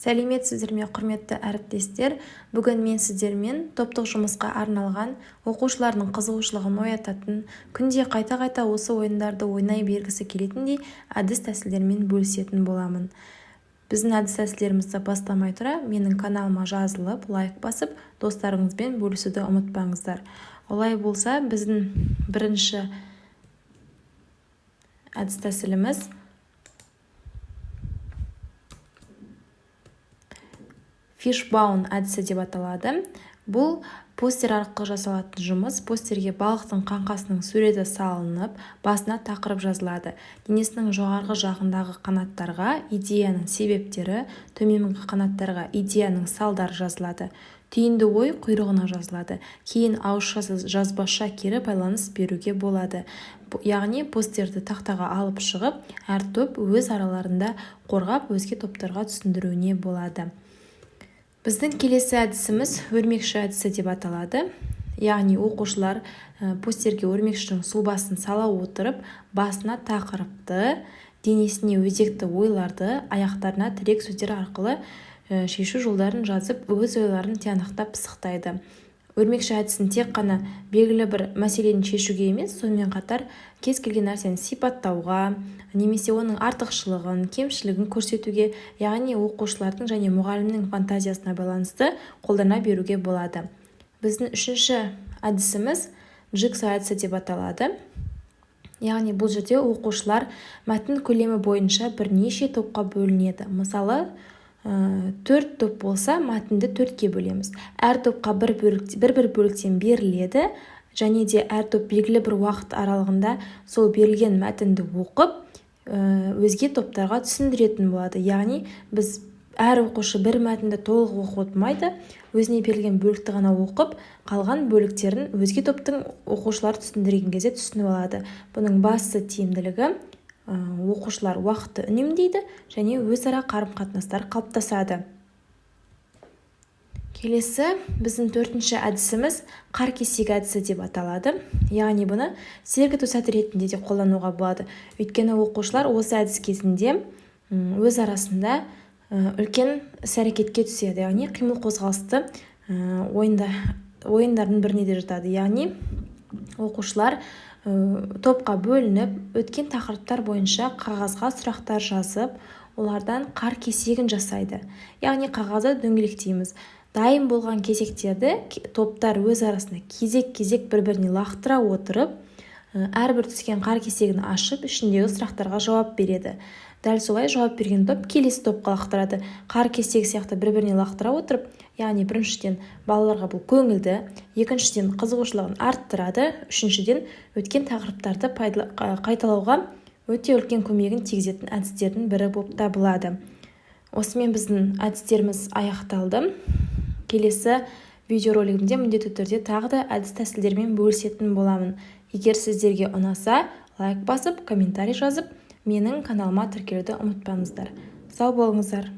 Сәлеметсіздер ме, құрметті әріптестер. Бүгін мен сіздермен топтық жұмысқа арналған, оқушылардың қызығушылығын оятатын, күнде қайта-қайта осы ойындарды ойнай бергісі келетіндей әдіс-тәсілдермен бөлісетін боламын. Біздің әдіс-тәсілдерімізді бастамай тұра, менің каналыма жазылып, лайк басып, достарыңызбен бөлісуді ұмытпаңыздар. Олай болса, біздің бірінші әдіс-тәсіліміз Fishbone әдісі деп аталады. Бұл постер арқылы жасалатын жұмыс. Постерге балықтың қаңқасының суреті салынып, басына тақырып жазылады. Денесінің жоғарғы жағындағы қанаттарға идеяның себептері, төменгі қанаттарға идеяның салдары жазылады. Түйінді ой құйрығына жазылады. Кейін ауызша жазбаша кері байланыс беруге болады. Яғни постерді тақтаға алып шығып, әр топ өз араларында қорғап, өзге топтарға түсіндіруіне болады. Біздің келесі әдісіміз өрмекші әдісі деп аталады. Яғни оқушылар постерге өрмекшінің сұлбасын сала отырып, басына тақырыпты, денесіне өзекті ойларды, аяқтарына тірек сөздер арқылы шешу жолдарын жазып, өз ойларын тиянақтап пысықтайды. Өрмекші әдісін тек қана белгілі бір мәселені шешуге емес, сонымен қатар кез келген нәрсені сипаттауға, немесе оның артықшылығын, кемшілігін көрсетуге, яғни оқушылардың және мұғалімнің фантазиясына байланысты қолдана беруге болады. Біздің үшінші әдісіміз джигсо әдісі деп аталады. Яғни бұл жерде оқушылар мәтін көлемі бойынша бірнеше топқа бөлінеді. Мысалы, 4 топ болса, мәтінді 4-ке бөлеміз. Әр топқа бір бөліктен беріледі, және де әр топ белгілі бір уақыт аралығында сол берілген мәтінді оқып, өзге топтарға түсіндіретін болады. Яғни біз әр оқушы бір мәтінді толық оқып отырмайды, өзіне берілген бөлікті ғана оқып, қалған бөліктерін өзге топтың оқушылар түсіндірген кезде түсініп алады. Бұның басты тиімділігі оқушылар уақытты үнемдейді және өзара қарым-қатынастар қалыптасады. Келесі біздің төртінші әдісіміз қар кесегі әдісі деп аталады. Яғни бұны сергіту сәті ретінде де қолдануға болады. Өйткені оқушылар осы әдіс кезінде өз арасында үлкен іс-әрекетке түседі. Яғни қимыл қозғалысты ойындардың біріне де жатады. Яғни оқушылар топқа бөлініп, өткен тақырыптар бойынша қағазға сұрақтар жазып, олардан қар кесегін жасайды. Яғни қағазды дөңгелектейміз. Дайын болған кесектерді топтар өз арасында кезек-кезек бір-біріне лақтыра отырып, әрбір түскен қар кесегін ашып, ішіндегі сұрақтарға жауап береді. Дәл солай жауап берген топ келесі топқа лақтырады. Қар кесегі сияқты бір-біріне лақтыра отырып, яғни біріншіден балаларға бұл көңілді, екіншіден қызығушылығын арттырады, үшіншіден өткен тақырыптарды қайталауға өте үлкен көмегін тигізетін әдістердің бірі болып табылады. Осымен біздің әдістеріміз аяқталды. Келесі видеоролигімде міндетті түрде тағы да әдіс-тәсілдермен бөлісетін боламын. Егер сіздерге ұнаса, лайк басып, комментарий жазып, менің каналыма тіркелуді ұмытпаңыздар. Сау болыңыздар.